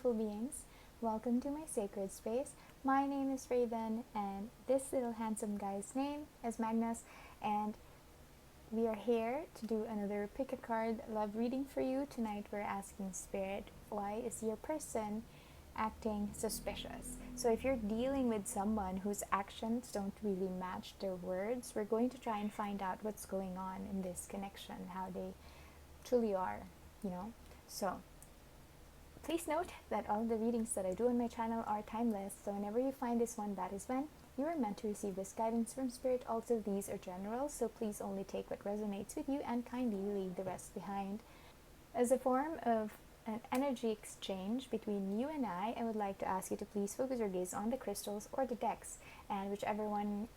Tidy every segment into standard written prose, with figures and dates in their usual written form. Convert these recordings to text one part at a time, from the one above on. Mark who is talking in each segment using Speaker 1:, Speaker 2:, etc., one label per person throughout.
Speaker 1: beautiful beings. Welcome to my sacred space. My name is Raven, and this little handsome guy's name is Magnus, and we are here to do another pick a card love reading for you. Tonight we're asking Spirit, why is your person acting suspicious? So if you're dealing with someone whose actions don't really match their words, we're going to try and find out what's going on in this connection, how they truly are. So please note that all the readings that I do on my channel are timeless, so whenever you find this one, that is when you are meant to receive this guidance from Spirit. Also, these are general, so please only take what resonates with you and kindly leave the rest behind. As a form of an energy exchange between you and I would like to ask you to please focus your gaze on the crystals or the decks, and whichever one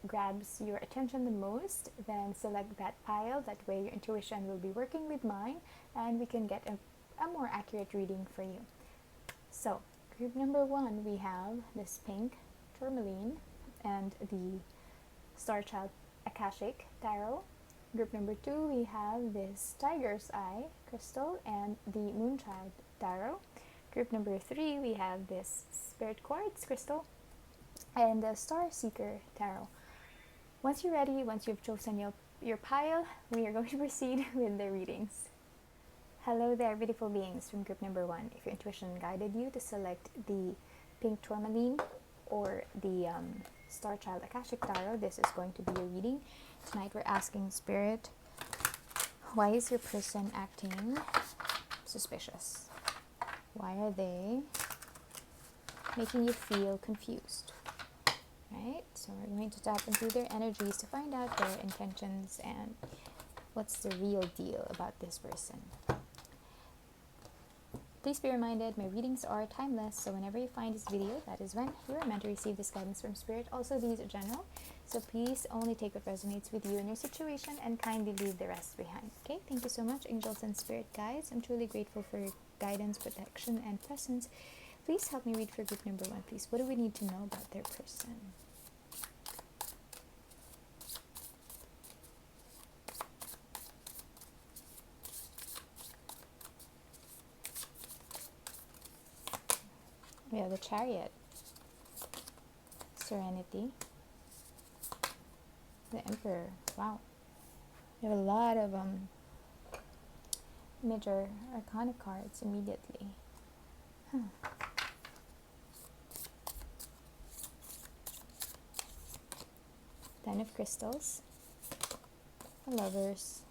Speaker 1: grabs your attention the most, then select that pile. That way your intuition will be working with mine and we can get a more accurate reading for you. So, group number 1, we have this pink Tourmaline and the Starchild Akashic Tarot. Group number 2, we have this Tiger's Eye crystal and the Moonchild Tarot. Group number 3, we have this Spirit Quartz crystal and the Star Seeker Tarot. Once you're ready, once you've chosen your pile, we are going to proceed with the readings. Hello there, beautiful beings from group number 1. If your intuition guided you to select the pink Tourmaline or the Starchild Akashic Tarot, this is going to be your reading. Tonight we're asking Spirit, why is your person acting suspicious? Why are they making you feel confused? Right? So we're going to tap into their energies to find out their intentions and what's the real deal about this person. Please be reminded, my readings are timeless, so whenever you find this video, that is when you are meant to receive this guidance from Spirit. Also, these are general, so please only take what resonates with you and your situation and kindly leave the rest behind. Okay, thank you so much, angels and spirit guides. I'm truly grateful for your guidance, protection, and presence. Please help me read for group number 1, please. What do we need to know about their person? We have the Chariot, Serenity, the Emperor. Wow. We have a lot of major arcana cards immediately. Ten of Crystals, the Lovers,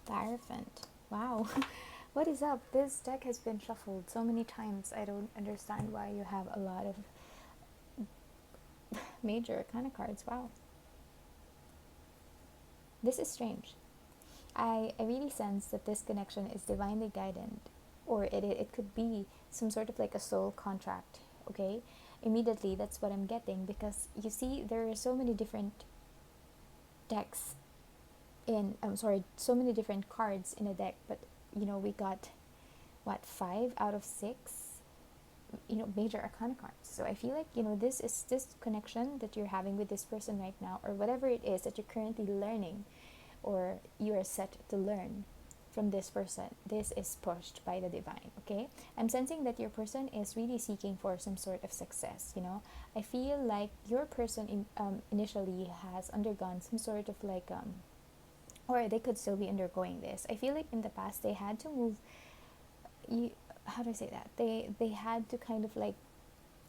Speaker 1: the Hierophant. Wow. What is up? This deck has been shuffled so many times. I don't understand why you have a lot of major arcana cards. Wow. This is strange. I really sense that this connection is divinely guided, or it could be some sort of like a soul contract, okay? Immediately, that's what I'm getting, because you see, there are so many different decks so many different cards in a deck, but we got 5 out of 6 major arcana cards. So I feel like this connection that you're having with this person right now, or whatever it is that you're currently learning or you are set to learn from this person, this is pushed by the divine. Okay, I'm sensing that your person is really seeking for some sort of success. I feel like your person initially has undergone some sort of like or they could still be undergoing this. I feel like in the past they had to move, how do I say that? They had to kind of like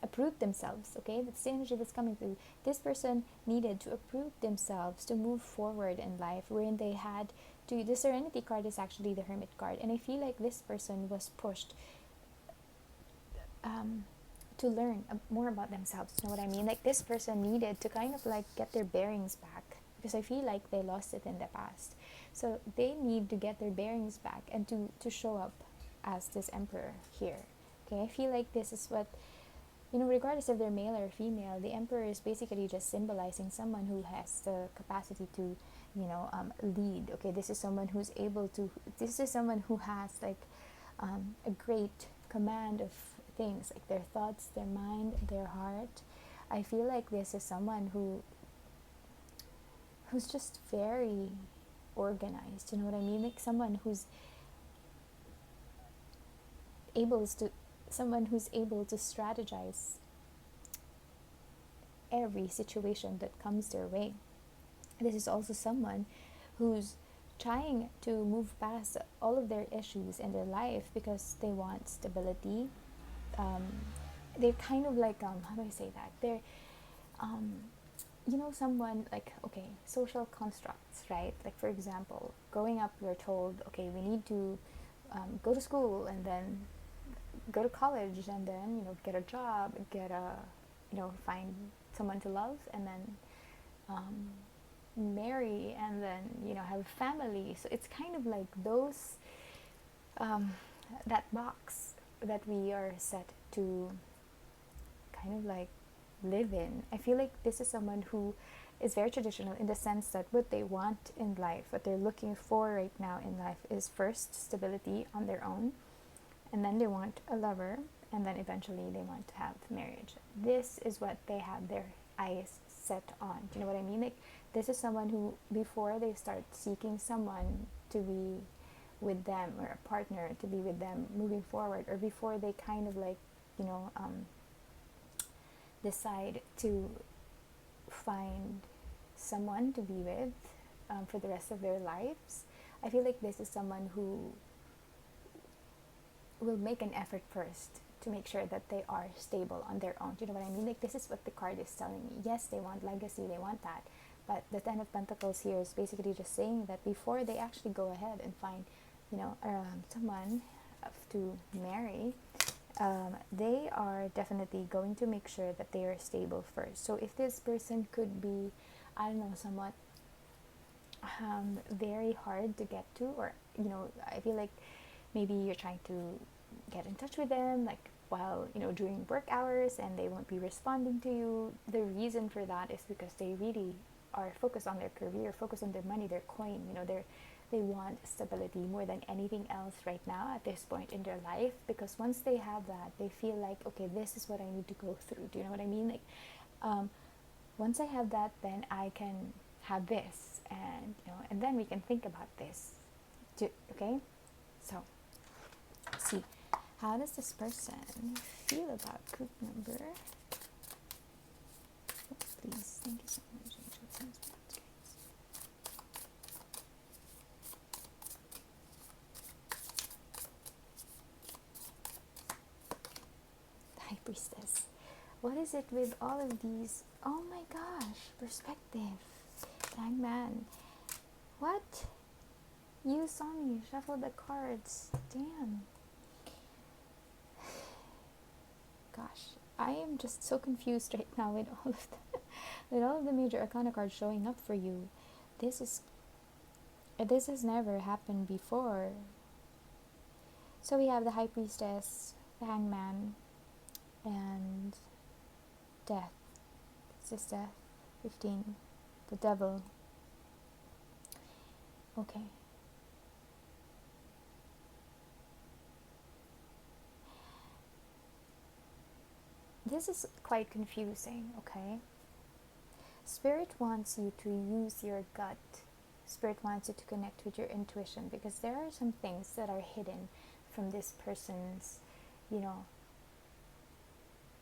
Speaker 1: uproot themselves, okay? That's the energy that's coming through. This person needed to uproot themselves to move forward in life, wherein they had to, the Serenity card is actually the Hermit card, and I feel like this person was pushed to learn more about themselves. You know what I mean? Like, this person needed to kind of like get their bearings back, because I feel like they lost it in the past. So they need to get their bearings back and to show up as this Emperor here. Okay, I feel like this is what, regardless if they're male or female, the Emperor is basically just symbolizing someone who has the capacity to, lead. Okay, this is someone who has like a great command of things, like their thoughts, their mind, their heart. I feel like this is someone who's just very organized, you know what I mean? Like someone who's able to someone who's able to strategize every situation that comes their way. This is also someone who's trying to move past all of their issues in their life because they want stability. um, they're kind of like, how do I say that, they're um, someone like, okay, social constructs, right? Like, for example, growing up, we're told, okay, we need to go to school and then go to college and then, get a job, get a, find someone to love, and then marry, and then, have a family. So it's kind of like those, um, that box that we are set to kind of like live in. I feel like this is someone who is very traditional in the sense that what they want in life, what they're looking for right now in life, is first stability on their own, and then they want a lover, and then eventually they want to have marriage. This is what they have their eyes set on. Do you know what I mean? Like, this is someone who, before they start seeking someone to be with them, or a partner to be with them moving forward, or before they kind of like, decide to find someone to be with for the rest of their lives, I feel like this is someone who will make an effort first to make sure that they are stable on their own. Do you know what I mean? Like, this is what the card is telling me. Yes, they want legacy, they want that, but the Ten of Pentacles here is basically just saying that before they actually go ahead and find, someone to marry, they are definitely going to make sure that they are stable first. So if this person could be, I don't know, somewhat very hard to get to, or I feel like maybe you're trying to get in touch with them, like, while during work hours, and they won't be responding to you. The reason for that is because they really are focused on their career, focused on their money, their coin. They want stability more than anything else right now at this point in their life, because once they have that, they feel like, okay, this is what I need to go through. Do you know what I mean? Like, once I have that, then I can have this, and and then we can think about this. Okay, so see, how does this person feel about group number? Oh, please, thank you so much. The High Priestess. What is it with all of these? Oh my gosh, perspective. Hangman. What? You saw me shuffle the cards. Damn. Gosh, I am just so confused right now with all of with all of the major arcana cards showing up for you. This has never happened before. So we have the High Priestess, the Hangman, and Death. This is Death. 15. The Devil. Okay. This is quite confusing, okay? Spirit wants you to use your gut. Spirit wants you to connect with your intuition, because there are some things that are hidden from this person's,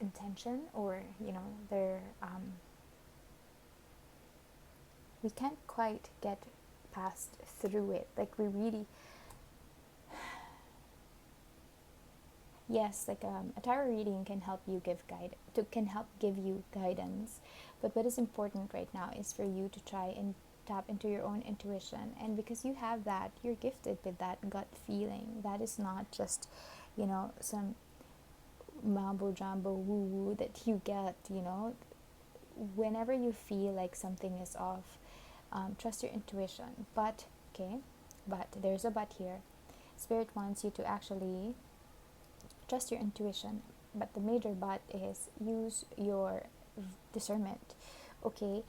Speaker 1: intention, or, their, we can't quite get past through it. Like, we really, yes, like, a tarot reading can help you give you guidance, but what is important right now is for you to try and tap into your own intuition. And because you have that, you're gifted with that gut feeling. That is not just, some mambo jumbo woo woo that you get. Whenever you feel like something is off, trust your intuition. But there's a but here. Spirit wants you to actually trust your intuition, but the major but is use your discernment. Okay,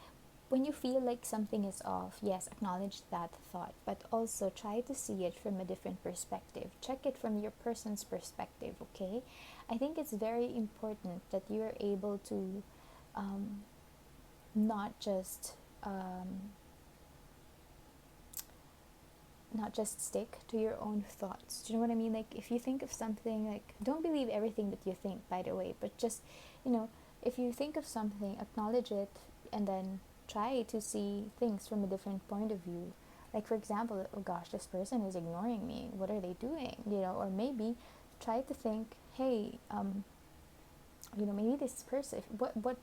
Speaker 1: when you feel like something is off, yes, acknowledge that thought, but also try to see it from a different perspective. Check it from your person's perspective. Okay, I think it's very important that you're able to not just not just stick to your own thoughts. Do you know what I mean? Like, if you think of something, like, don't believe everything that you think, by the way, but just, you know, if you think of something, acknowledge it, and then try to see things from a different point of view. Like, for example, oh gosh, this person is ignoring me. What are they doing? You know, or maybe try to think, hey, you know, maybe this person, what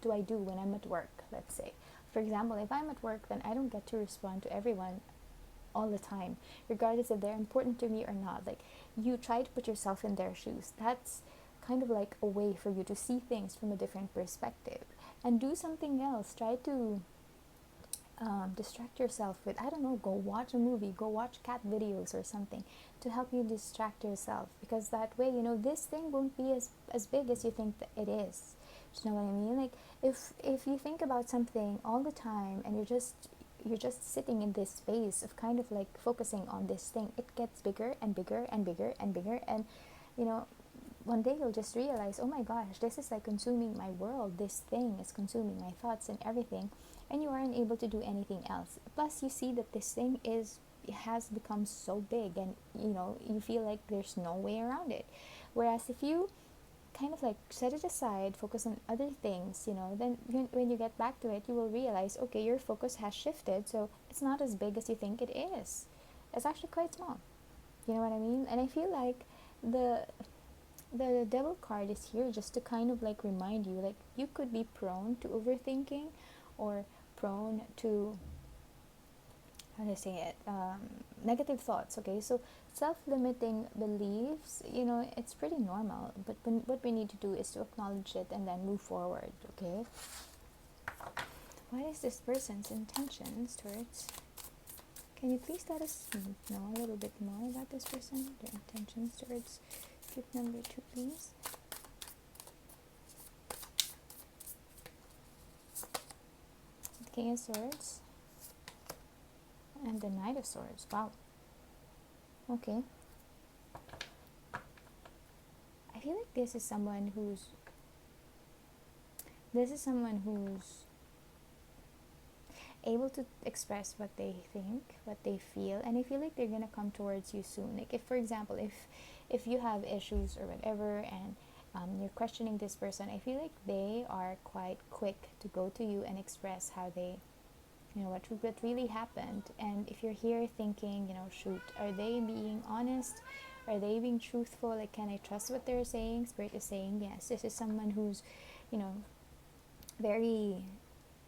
Speaker 1: do I do when I'm at work? Let's say, for example, if I'm at work, then I don't get to respond to everyone all the time, regardless if they're important to me or not. Like, you try to put yourself in their shoes. That's kind of like a way for you to see things from a different perspective and do something else. Try to distract yourself with, I don't know, go watch a movie, go watch cat videos or something to help you distract yourself, because that way, you know, this thing won't be as big as you think that it is. Do you know what I mean? Like, if you think about something all the time and you're just sitting in this space of kind of like focusing on this thing, it gets bigger and bigger and bigger and bigger, and you know, one day you'll just realize, oh my gosh, this is like consuming my world. This thing is consuming my thoughts and everything, and you aren't able to do anything else. Plus, you see that this thing has become so big, and you know, you feel like there's no way around it. Whereas if you kind of like set it aside, focus on other things, you know, then when you get back to it, you will realize, okay, your focus has shifted, so it's not as big as you think it is. It's actually quite small. You know what I mean? And I feel like the devil card is here just to kind of like remind you, like, you could be prone to overthinking, or prone to, how do I say it, negative thoughts. Okay, so self-limiting beliefs, you know, it's pretty normal, but what we need to do is to acknowledge it and then move forward. Okay, what is this person's intentions towards, can you please let us know a little bit more about this person, their intentions towards group number 2, please? The King of Swords and the Knight of Swords. Wow. Okay. I feel like this is someone who's able to express what they think, what they feel, and I feel like they're gonna come towards you soon. Like, if for example, if you have issues or whatever, and you're questioning this person, I feel like they are quite quick to go to you and express how they, you know, what really happened. And if you're here thinking, you know, shoot, are they being honest? Are they being truthful? Like, can I trust what they're saying? Spirit is saying yes. This is someone who's, you know, very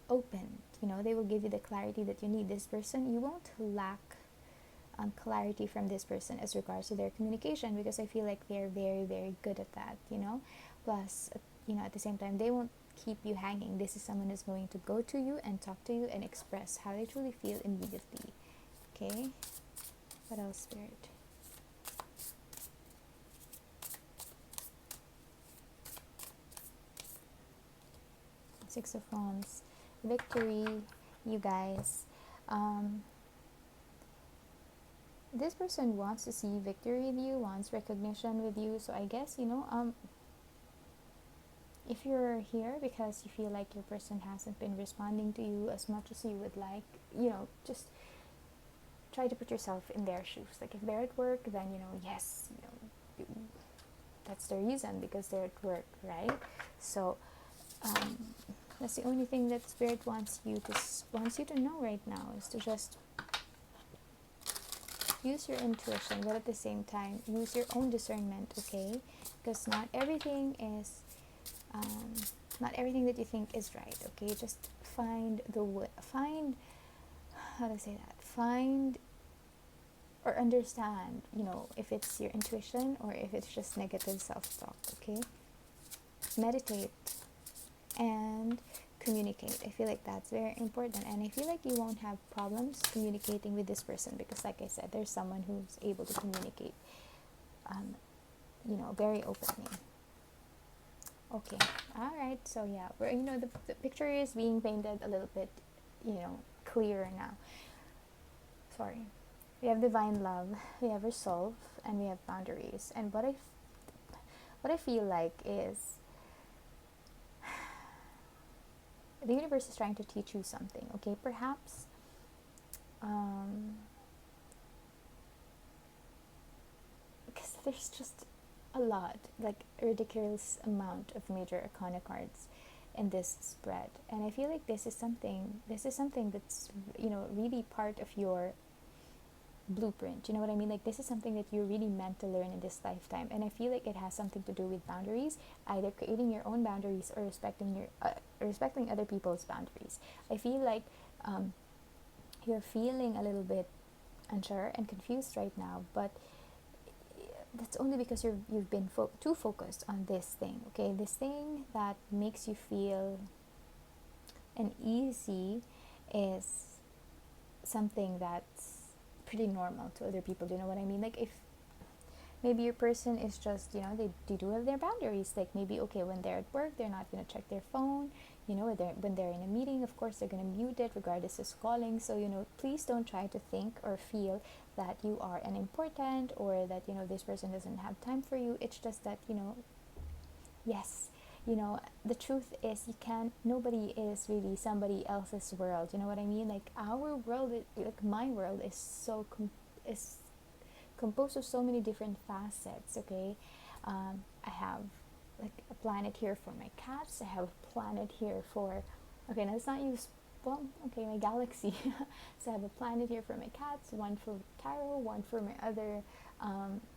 Speaker 1: open. You know, they will give you the clarity that you need. This person, you won't lack clarity from this person as regards to their communication, because I feel like they're very, very good at that, you know. Plus, you know, at the same time, they won't keep you hanging. This is someone who's going to go to you and talk to you and express how they truly feel immediately. Okay, what else, Spirit? Six of Wands, victory, you guys. This person wants to see victory with you, wants recognition with you. So I guess, you know, if you're here because you feel like your person hasn't been responding to you as much as you would like, you know, just try to put yourself in their shoes. Like, if they're at work, then, you know, yes, you know, that's the reason, because they're at work, right? So that's the only thing that Spirit wants you to know right now, is to just use your intuition, but at the same time use your own discernment. Okay, because not everything that you think is right. Okay, just find how to say that, find or understand, you know, if it's your intuition or if it's just negative self-talk. Okay, meditate and communicate. I feel like that's very important, and I feel like you won't have problems communicating with this person, because like I said, there's someone who's able to communicate, you know, very openly. Okay, all right, so yeah, we're, you know, the picture is being painted a little bit, you know, clearer now. Sorry. We have divine love, we have resolve, and we have boundaries. And what I feel like is, the universe is trying to teach you something. Okay, perhaps there's just a lot, like a ridiculous amount of major arcana cards in this spread, and I feel like this is something that's, you know, really part of your blueprint. You know what I mean? Like, this is something that you're really meant to learn in this lifetime, and I feel like it has something to do with boundaries, either creating your own boundaries or respecting other people's boundaries. I feel like you're feeling a little bit unsure and confused right now, but that's only because you've been too focused on this thing. Okay, this thing that makes you feel uneasy is something that's pretty normal to other people. Do you know what I mean? Like, if maybe your person is just, you know, they do have their boundaries. Like, maybe, okay, when they're at work, they're not going to check their phone. You know, when they're in a meeting, of course, they're going to mute it regardless of calling. So, you know, please don't try to think or feel that you are unimportant, or that, you know, this person doesn't have time for you. It's just that, you know, yes, you know, the truth is, nobody is really somebody else's world. You know what I mean? Like, our world, like my world, is is composed of so many different facets. Okay, I have like a planet here for my cats. I have a planet here for, okay, now let's not use, well, okay, my galaxy. So I have a planet here for my cats, one for tarot, one for my other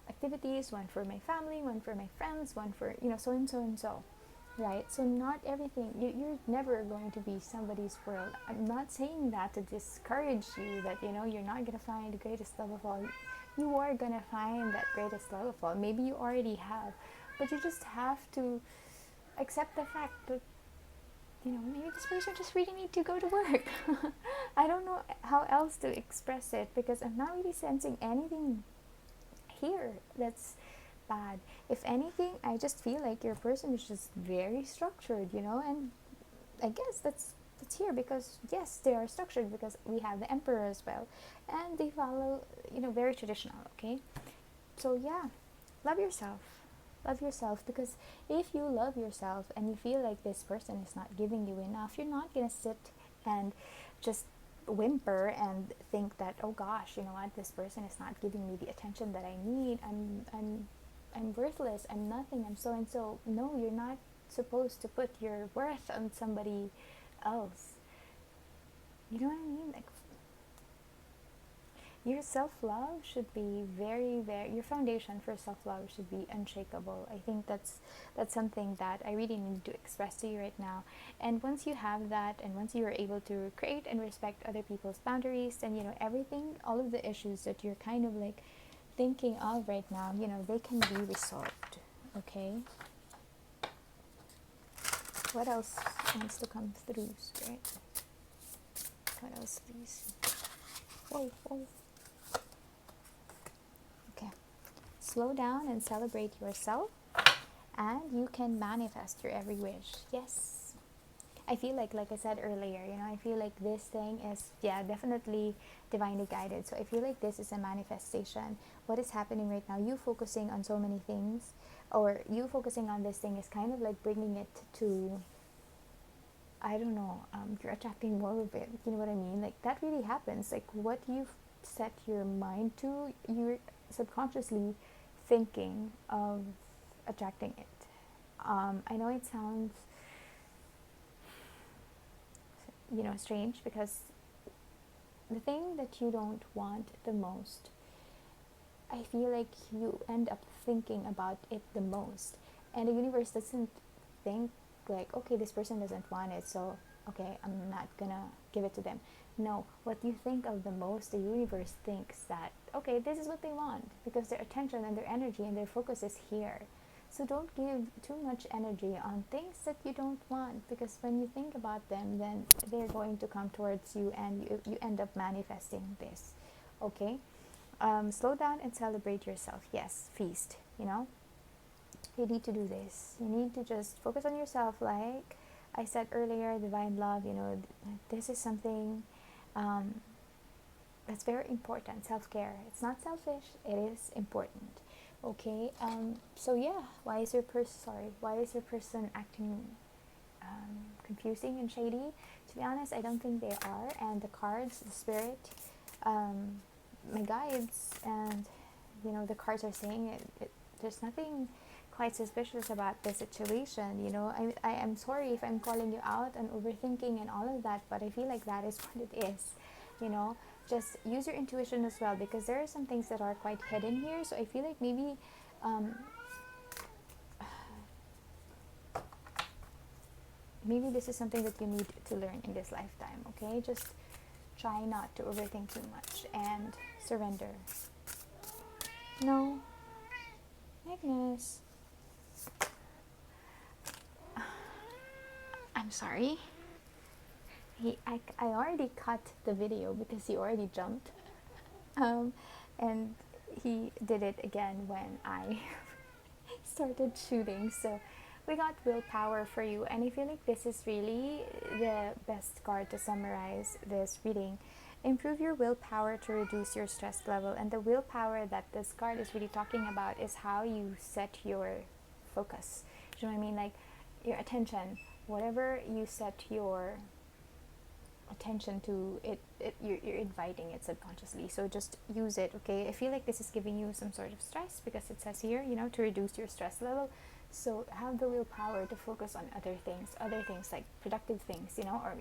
Speaker 1: activities, one for my family, one for my friends, one for, you know, so and so and so, right? So not everything, you're never going to be somebody's world. I'm not saying that to discourage you, that, you know, you're not going to find the greatest love of all. You are going to find that greatest love of all. Maybe you already have, but you just have to accept the fact that, you know, maybe this person just really need to go to work. I don't know how else to express it, because I'm not really sensing anything here that's bad. If anything, I just feel like your person is just very structured, you know, and I guess that's here because, yes, they are structured, because we have the emperor as well, and they follow, you know, very traditional. Okay, so yeah, love yourself. Love yourself, because if you love yourself and you feel like this person is not giving you enough, you're not gonna sit and just whimper and think that, oh gosh, you know what, this person is not giving me the attention that I need. I'm worthless. I'm nothing. I'm so and so. No, you're not supposed to put your worth on somebody else. You know what I mean? Like, your self-love should be your foundation for self-love should be unshakable. I think that's something that I really need to express to you right now. And once you have that, and once you are able to create and respect other people's boundaries, then, you know, everything, all of the issues that you're kind of like thinking of right now, you know, they can be resolved. Okay, what else wants to come through, Spirit? What else, please? Whoa. Okay, slow down and celebrate yourself, and you can manifest your every wish. Yes, I feel like I said earlier, you know, I feel like this thing is, yeah, definitely divinely guided. So I feel like this is a manifestation. What is happening right now, you focusing on so many things, or you focusing on this thing, is kind of like bringing it to, I don't know, you're attracting more of it. You know what I mean? Like, that really happens. Like, what you've set your mind to, you're subconsciously thinking of attracting it. I know it sounds, you know, strange, because the thing that you don't want the most, I feel like you end up thinking about it the most, and the universe doesn't think like, okay, this person doesn't want it, so okay, I'm not gonna give it to them. No, what you think of the most, the universe thinks that, okay, this is what they want, because their attention and their energy and their focus is here. So don't give too much energy on things that you don't want, because when you think about them, then they're going to come towards you, and you end up manifesting this. Okay, slow down and celebrate yourself. Yes, feast, you know, you need to do this. You need to just focus on yourself. Like I said earlier, divine love, you know, this is something that's very important. Self-care, it's not selfish, it is important. Okay, so yeah, why is your person acting confusing and shady? To be honest, I don't think they are. And the cards, the spirit, my guides, and you know, the cards are saying there's nothing quite suspicious about the situation. You know, I am sorry if I'm calling you out on overthinking and all of that, but I feel like that is what it is. You know, just use your intuition as well, because there are some things that are quite hidden here. So I feel like maybe maybe this is something that you need to learn in this lifetime. Okay, just try not to overthink too much and surrender. No, Magnus, I'm sorry. I already cut the video because he already jumped, and he did it again when I started shooting. So we got willpower for you, and I feel like this is really the best card to summarize this reading. Improve your willpower to reduce your stress level. And the willpower that this card is really talking about is how you set your focus. Do you know what I mean? Like your attention, whatever you set your attention to, you're inviting it subconsciously. So just use it. Okay, I feel like this is giving you some sort of stress, because it says here, you know, to reduce your stress level. So have the willpower to focus on other things like productive things, you know, or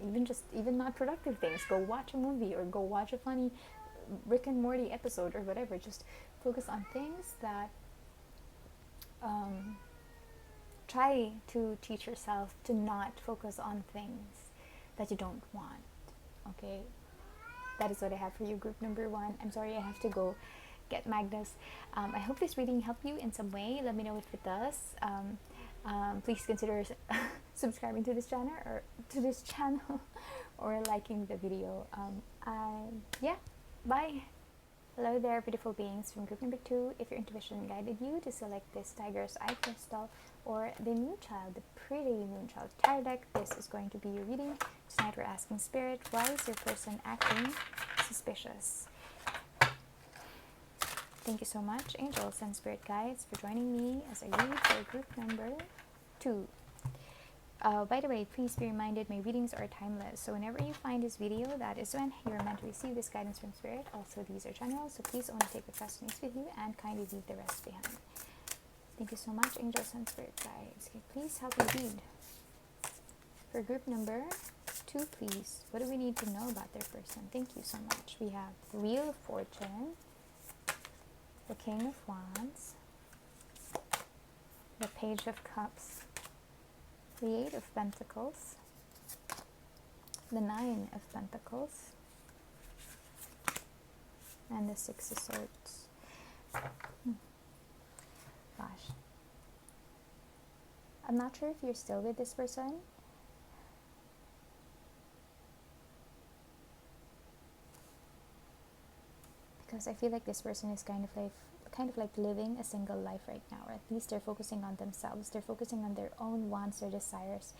Speaker 1: even not productive things. Go watch a movie or go watch a funny Rick and Morty episode or whatever. Just focus on things that try to teach yourself to not focus on things that you don't want. Okay, that is what I have for you, group number 1. I'm sorry, I have to go get Magnus. I hope this reading helped you in some way. Let me know if it does. Please consider subscribing to this channel or liking the video. Yeah, bye. Hello there, beautiful beings from group number 2. If your intuition guided you to select this Tiger's Eye Crystal or the Moonchild, the pretty Moonchild tarot deck, this is going to be your reading. Tonight we're asking Spirit, why is your person acting suspicious? Thank you so much, angels and spirit guides, for joining me as I read for group number 2. By the way, please be reminded my readings are timeless. So whenever you find this video, that is when you're meant to receive this guidance from Spirit. Also, these are general, so please only take the questions with you and kindly leave the rest behind. Thank you so much, angels and spirit guides. Okay, please help me read. For group number 2, please. What do we need to know about their person? Thank you so much. We have the Wheel of Fortune, the King of Wands, the Page of Cups, the 8 of Pentacles, the 9 of Pentacles, and the 6 of Swords. Gosh. I'm not sure if you're still with this person. Because I feel like this person is kind of like living a single life right now, or at least they're focusing on themselves. They're focusing on their own wants or desires.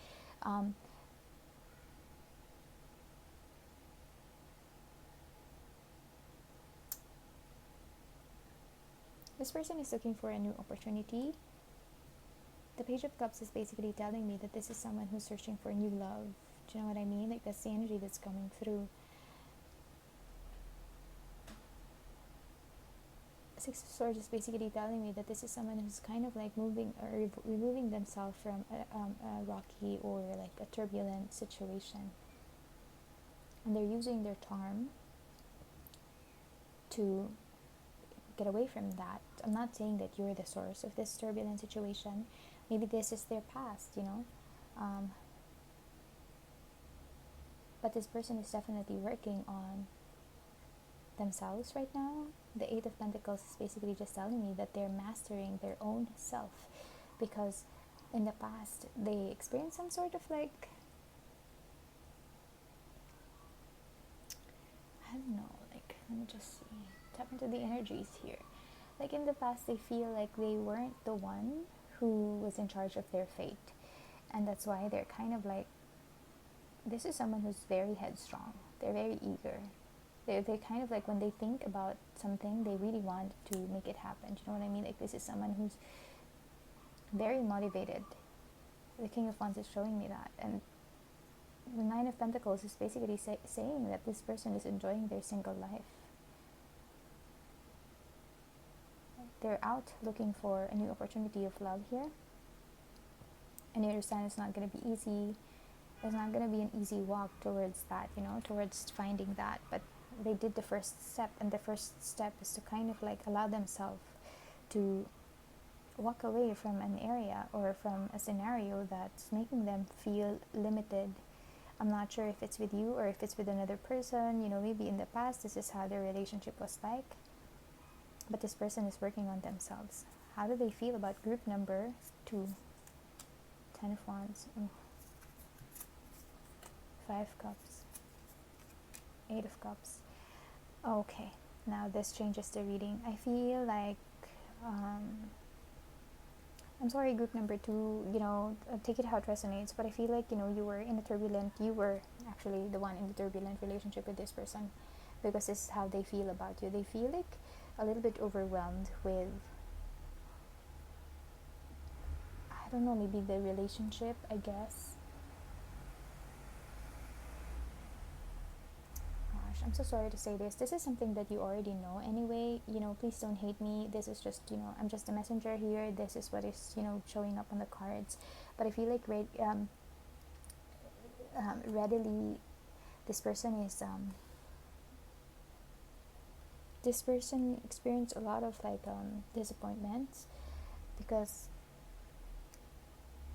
Speaker 1: This person is looking for a new opportunity. The Page of Cups is basically telling me that this is someone who's searching for new love. Do you know what I mean? Like, that's the energy that's coming through. 6 of Swords is basically telling me that this is someone who's kind of like moving or removing themselves from a rocky or like a turbulent situation, and they're using their charm to get away from that. I'm not saying that you're the source of this turbulent situation. Maybe this is their past, you know, but this person is definitely working on themselves right now. The 8 of Pentacles is basically just telling me that they're mastering their own self, because in the past they experienced some sort of like, I don't know, like, let me just see, tap into the energies here. Like, in the past they feel like they weren't the one who was in charge of their fate, and that's why they're kind of like, this is someone who's very headstrong, they're very eager. They're kind of like, when they think about something, they really want to make it happen. Do you know what I mean? Like, this is someone who's very motivated. The King of Wands is showing me that. And the 9 of Pentacles is basically saying that this person is enjoying their single life. they're out looking for a new opportunity of love here, and you understand it's not going to be easy. It's not going to be an easy walk towards that, towards finding that, but they did the first step, and the first step is to kind of like allow themselves to walk away from an area or from a scenario that's making them feel limited. I'm not sure if it's with you or if it's with another person. Maybe in the past this is how their relationship was like, but this person is working on themselves. How do they feel about group number 2? 10 of Wands, 5 Cups, 8 of Cups. Okay, now this changes the reading. I feel like I'm sorry, group number 2, take it how it resonates, but I feel like, you were actually the one in the turbulent relationship with this person, because this is how they feel about you. They feel like a little bit overwhelmed with, I don't know, maybe the relationship, I guess. I'm so sorry to say this. This is something that you already know anyway. Please don't hate me. This is just, I'm just a messenger here. This is what is, showing up on the cards. But I feel like readily, this person experienced a lot of like disappointments, because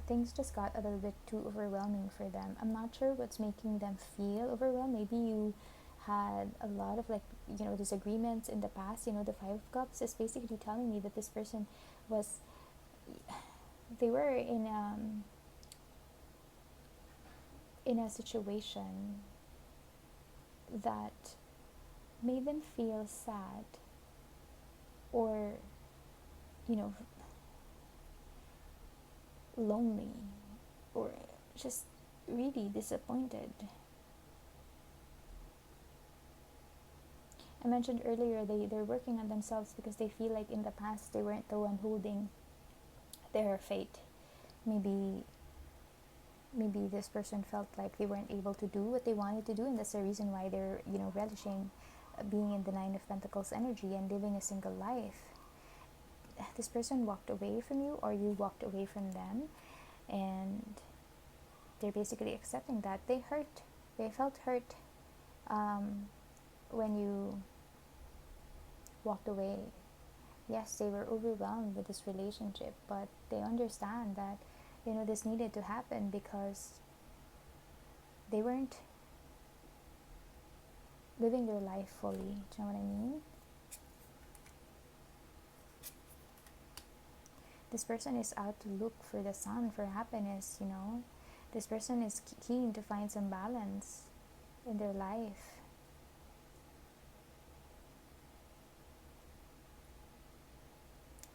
Speaker 1: things just got a little bit too overwhelming for them. I'm not sure what's making them feel overwhelmed. Maybe you had a lot of like disagreements in the past. The 5 of Cups is basically telling me that this person they were in a situation that made them feel sad, or lonely, or just really disappointed. I mentioned earlier they're working on themselves because they feel like in the past they weren't the one holding their fate. Maybe this person felt like they weren't able to do what they wanted to do, and that's the reason why they're relishing being in the 9 of Pentacles energy and living a single life. This person walked away from you, or you walked away from them, and they're basically accepting that they felt hurt when you walked away. Yes, they were overwhelmed with this relationship, but they understand that this needed to happen because they weren't living their life fully. Do you know what I mean? This person is out to look for the sun, for happiness. This person is keen to find some balance in their life.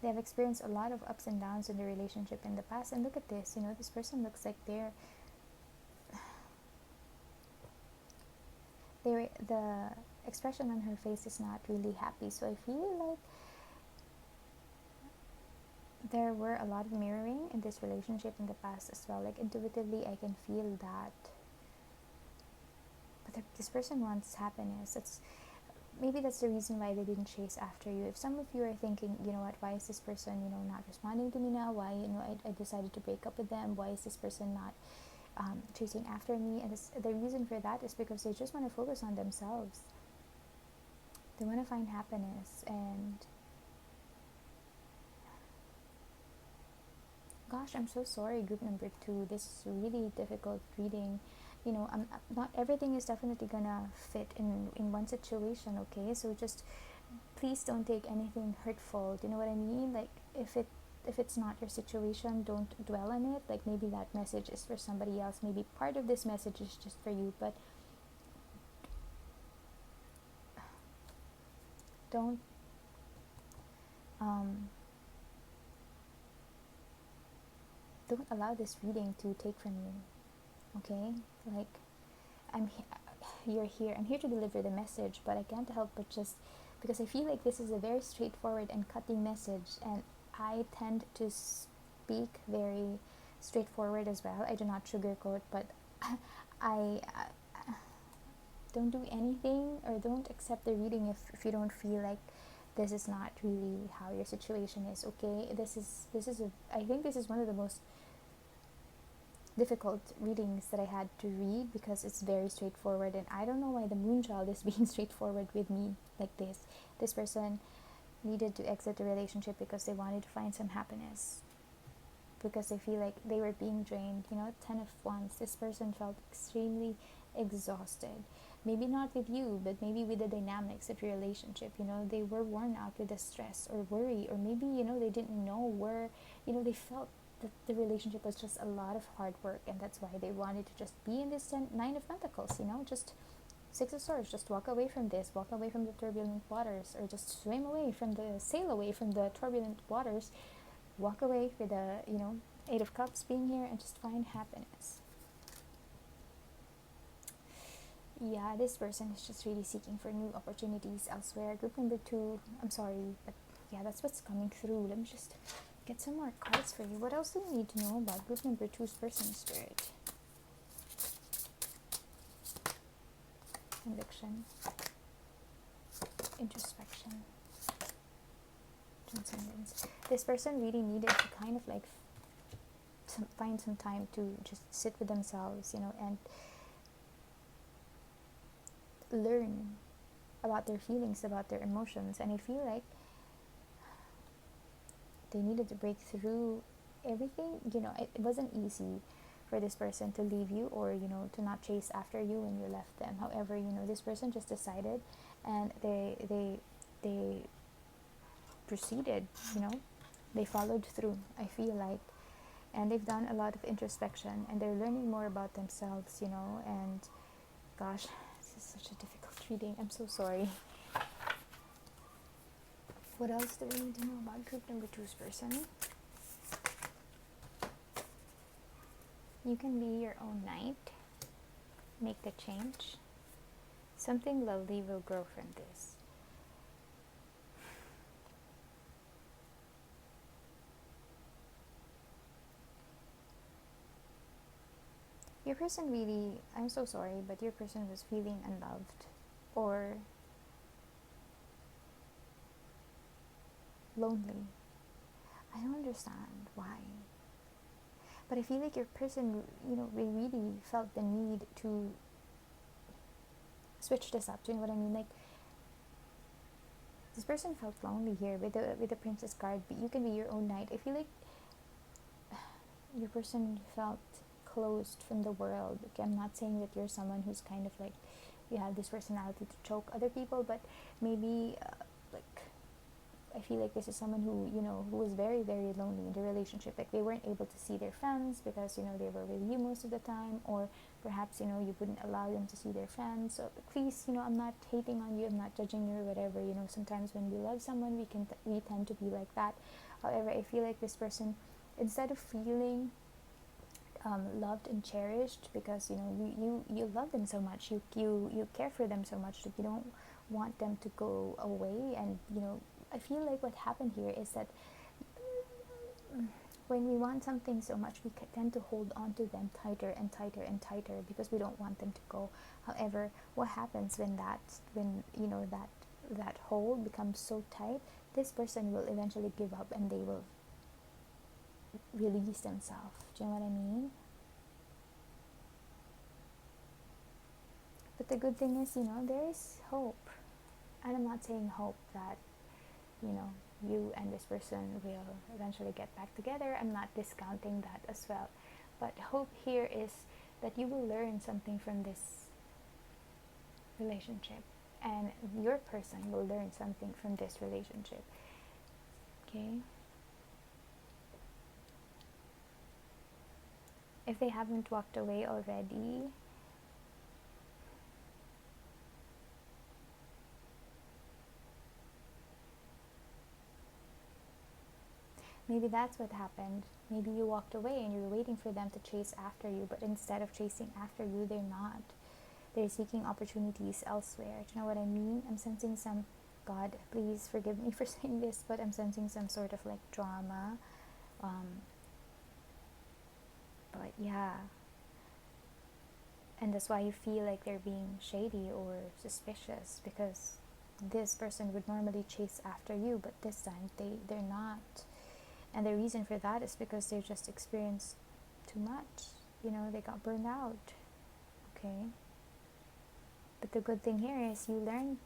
Speaker 1: They have experienced a lot of ups and downs in the relationship in the past, and look at this. This person looks like the expression on her face is not really happy. So I feel like there were a lot of mirroring in this relationship in the past as well. Like intuitively I can feel that, but this person wants happiness. Maybe that's the reason why they didn't chase after you. If some of you are thinking, what, why is this person not responding to me now, why I decided to break up with them, why is this person not chasing after me, and the reason for that is because they just want to focus on themselves. They want to find happiness. And gosh, I'm so sorry, group number 2. This is really difficult reading. Not everything is definitely gonna fit in one situation, okay? So just please don't take anything hurtful. Do you know what I mean? Like if it's not your situation, don't dwell on it. Like maybe that message is for somebody else. Maybe part of this message is just for you, but don't allow this reading to take from you. Okay, like you're here. I'm here to deliver the message, but I can't help but just because I feel like this is a very straightforward and cutting message, and I tend to speak very straightforward as well. I do not sugarcoat, but I don't do anything or don't accept the reading if you don't feel like this is not really how your situation is. Okay, I think this is one of the most difficult readings that I had to read, because it's very straightforward, and I don't know why the Moonchild is being straightforward with me like this. This person needed to exit the relationship because they wanted to find some happiness, because they feel like they were being drained. 10 of Wands, this person felt extremely exhausted, maybe not with you, but maybe with the dynamics of your relationship. They were worn out with the stress or worry, or maybe they didn't know where, they felt that the relationship was just a lot of hard work, and that's why they wanted to just be in this 9 of Pentacles. Just 6 of Swords, just walk away from this, walk away from the turbulent waters, or just sail away from the turbulent waters, walk away with the 8 of Cups being here, and just find happiness. Yeah, this person is just really seeking for new opportunities elsewhere. Group number 2, I'm sorry, but yeah, that's what's coming through. Let me just get some more cards for you. What else do we need to know about group number 2's person, Spirit? Conviction, introspection, transcendence. This person really needed to kind of like find some time to just sit with themselves, and learn about their feelings, about their emotions. And I feel like they needed to break through everything. It wasn't easy for this person to leave you, or to not chase after you when you left them. However, this person just decided, and they proceeded. They followed through, I feel like, and they've done a lot of introspection, and they're learning more about themselves. And gosh, this is such a difficult reading. I'm so sorry. What else do we need to know about group number 2's person? You can be your own knight. Make the change. Something lovely will grow from this. Your person really, I'm so sorry, but your person was feeling unloved or lonely. I don't understand why. But I feel like your person, they really felt the need to switch this up. Do you know what I mean? Like, this person felt lonely here with the Princess card. But you can be your own knight. I feel like your person felt closed from the world. Okay, I'm not saying that you're someone who's kind of like, you have this personality to choke other people, but maybe I feel like this is someone who who was very, very lonely in the relationship. Like, they weren't able to see their friends because they were with you most of the time, or perhaps you wouldn't allow them to see their friends. So please, I'm not hating on you, I'm not judging you or whatever. Sometimes when we love someone, we tend to be like that. However, I feel like this person, instead of feeling loved and cherished, because you love them so much, you care for them so much that you don't want them to go away. And I feel like what happened here is that when we want something so much, we tend to hold on to them tighter and tighter and tighter, because we don't want them to go. However, what happens when that hold becomes so tight? This person will eventually give up, and they will release themselves. Do you know what I mean? But the good thing is, there is hope. And I'm not saying hope that you and this person will eventually get back together. I'm not discounting that as well. But hope here is that you will learn something from this relationship, and your person will learn something from this relationship. Okay? If they haven't walked away already, maybe that's what happened. Maybe you walked away and you're waiting for them to chase after you, but instead of chasing after you, they're not. They're seeking opportunities elsewhere. Do you know what I mean? I'm sensing some, God, please forgive me for saying this, but I'm sensing some sort of like drama. But yeah. And that's why you feel like they're being shady or suspicious, because this person would normally chase after you, but this time they're not. And the reason for that is because they just experienced too much. They got burned out. Okay. But the good thing here is you learned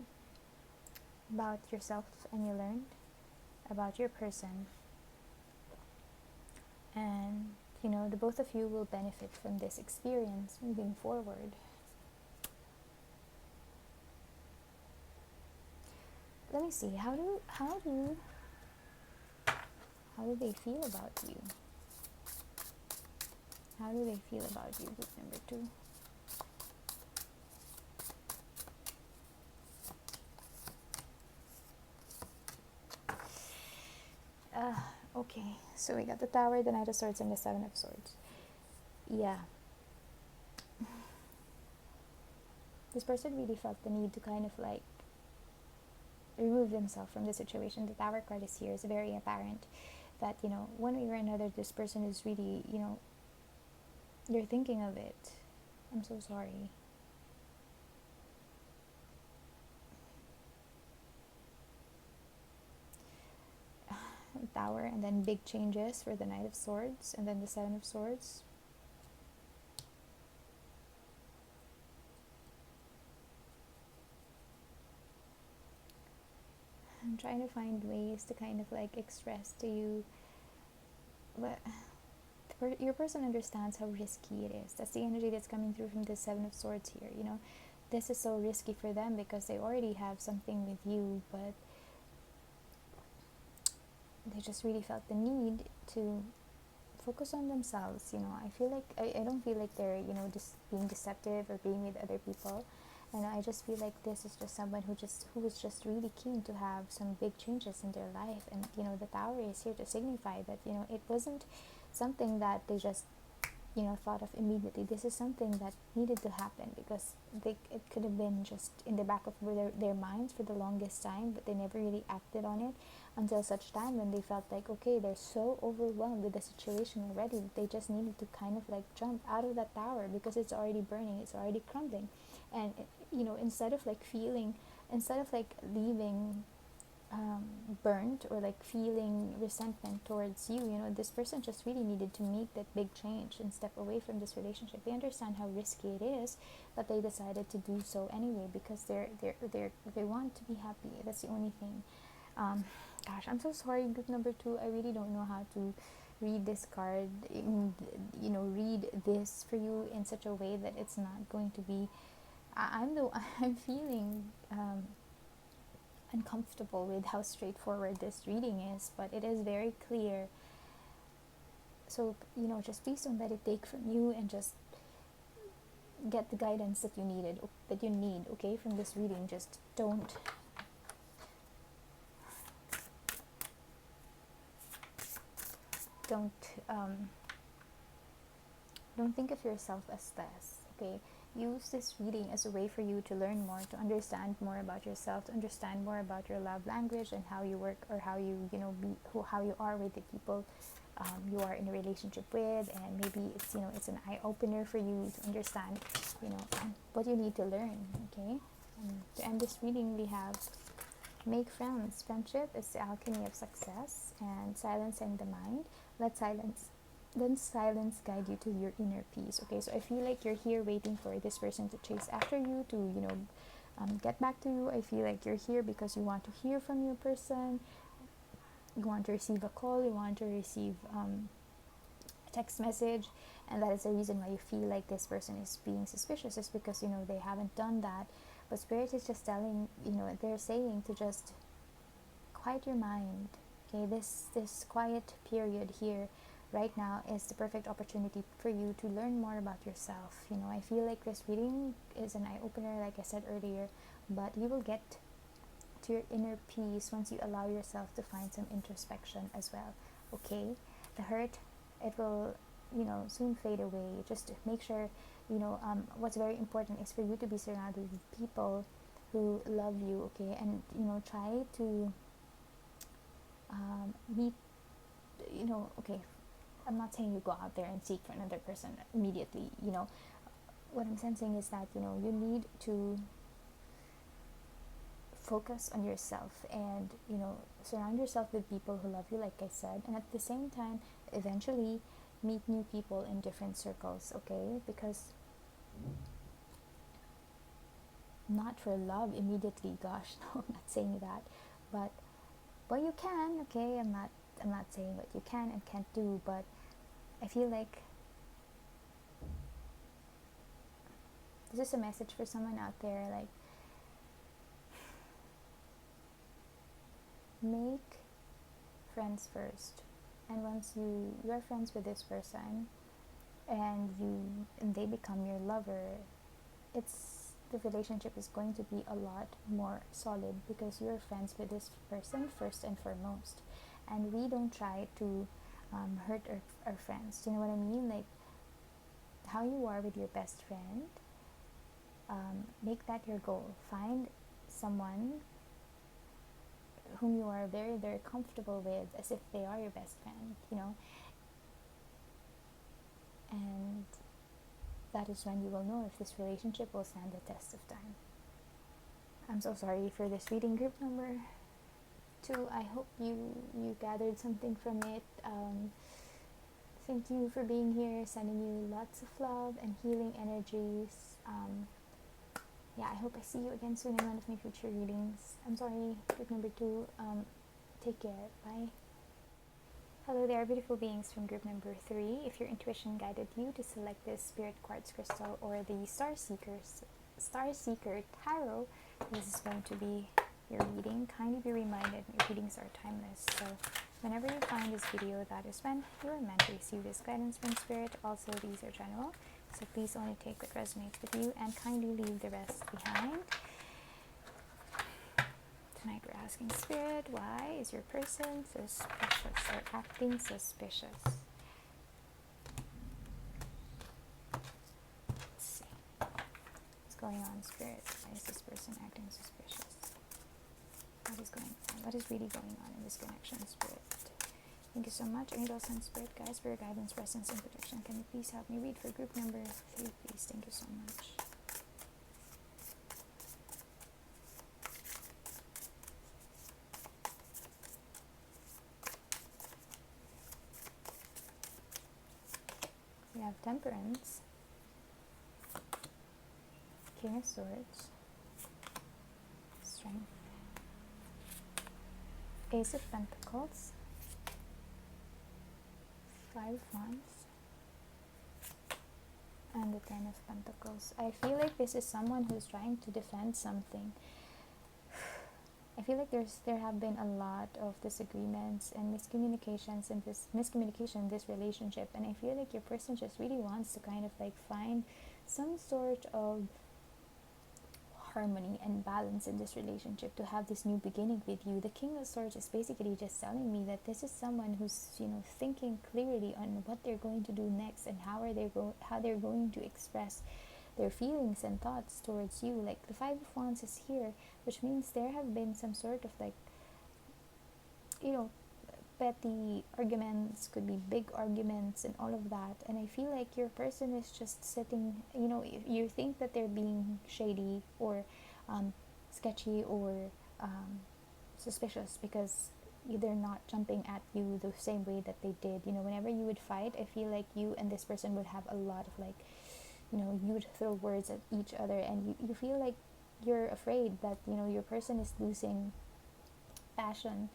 Speaker 1: about yourself and you learned about your person. And, the both of you will benefit from this experience moving forward. Let me see, how do they feel about you? How do they feel about you, group number 2? Okay, so we got the Tower, the Knight of Swords, and the Seven of Swords. Yeah. This person really felt the need to kind of like remove themselves from the situation. The Tower card is here. It's very apparent that, one way or another, this person is really, they're thinking of it. I'm so sorry. Tower, and then big changes for the Knight of Swords, and then the Seven of Swords. I'm trying to find ways to kind of like express to you, but your person understands how risky it is. That's the energy that's coming through from the Seven of Swords here. This is so risky for them because they already have something with you, but they just really felt the need to focus on themselves. I feel like I don't feel like they're just being deceptive or being with other people. And I just feel like this is just someone who was just really keen to have some big changes in their life. And the Tower is here to signify that it wasn't something that they just thought of immediately. This is something that needed to happen because it could have been just in the back of their minds for the longest time, but they never really acted on it until such time when they felt like, okay, they're so overwhelmed with the situation already. They just needed to kind of like jump out of that tower because it's already burning, it's already crumbling. And instead of like leaving burnt or like feeling resentment towards you, this person just really needed to make that big change and step away from this relationship. They understand how risky it is, but they decided to do so anyway because they want to be happy. That's the only thing. Gosh, I'm so sorry, group number 2. I really don't know how to read this card, read this for you in such a way that it's not going to be I'm feeling uncomfortable with how straightforward this reading is, but it is very clear. So just please don't let it take from you, and just get the guidance that you need, okay, from this reading. Just don't think of yourself as less, okay? Use this reading as a way for you to learn more, to understand more about yourself, to understand more about your love language and how you work, or how you how you are with the people you are in a relationship with. And maybe it's an eye opener for you to understand what you need to learn, okay? To end this reading, we have make friends. Friendship is the alchemy of success, and silencing the mind. Let silence guide you to your inner peace. Okay, so I feel like you're here waiting for this person to chase after you, to get back to you. I feel like you're here because you want to hear from your person. You want to receive a call, you want to receive a text message, and that is the reason why you feel like this person is being suspicious, is because they haven't done that. But Spirit is just telling, they're saying to just quiet your mind. Okay, this quiet period here right now is the perfect opportunity for you to learn more about yourself. I feel like this reading is an eye-opener, like I said earlier, but you will get to your inner peace once you allow yourself to find some introspection as well. Okay, the hurt, it will soon fade away. Just make sure what's very important is for you to be surrounded with people who love you, okay? And try to meet, okay, I'm not saying you go out there and seek for another person immediately. What I'm sensing is that you need to focus on yourself, and surround yourself with people who love you, like I said, and at the same time eventually meet new people in different circles, okay? Because not for love immediately, gosh, no, I'm not saying that, but you can, okay? I'm not saying what you can and can't do, but I feel like this is a message for someone out there, like, make friends first, and once you're friends with this person and they become your lover, the relationship is going to be a lot more solid because you're friends with this person first and foremost. And we don't try to hurt our friends. Do you know what I mean? Like how you are with your best friend, make that your goal. Find someone whom you are very, very comfortable with, as if they are your best friend, and that is when you will know if this relationship will stand the test of time. I'm so sorry for this reading, group number 2. I hope you gathered something from it. Thank you for being here, sending you lots of love and healing energies. I hope I see you again soon in one of my future readings. I'm sorry, group number 2. Take care. Bye. Hello there, beautiful beings from group number 3. If your intuition guided you to select this Spirit Quartz Crystal or the Star Seeker Tarot, this is going to be your reading. Kindly be reminded, your readings are timeless. So whenever you find this video, that is when you are meant to receive this guidance from Spirit. Also, these are general, so please only take what resonates with you and kindly leave the rest behind. Tonight we're asking Spirit, why is your person suspicious or acting suspicious? Let's see. What's going on, Spirit? Why is this person acting suspicious? What is going on? What is really going on in this connection, Spirit? Thank you so much, angels and Spirit guides, for your guidance, presence, and protection. Can you please help me read for group number 3, please? Thank you so much. We have Temperance, King of Swords, Strength, Ace of Pentacles, 5 of Wands, and the 10 of Pentacles. I feel like this is someone who's trying to defend something. I feel like there have been a lot of disagreements and miscommunications in this relationship, and I feel like your person just really wants to kind of like find some sort of harmony and balance in this relationship, to have this new beginning with you. The King of Swords is basically just telling me that this is someone who's thinking clearly on what they're going to do next and how they're going to express their feelings and thoughts towards you. Like the 5 of Wands is here, which means there have been some sort of like petty arguments, could be big arguments and all of that. And I feel like your person is just sitting, you think that they're being shady or sketchy or suspicious because they're not jumping at you the same way that they did. Whenever you would fight, I feel like you and this person would have a lot of like, you would throw words at each other, and you feel like you're afraid that your person is losing passion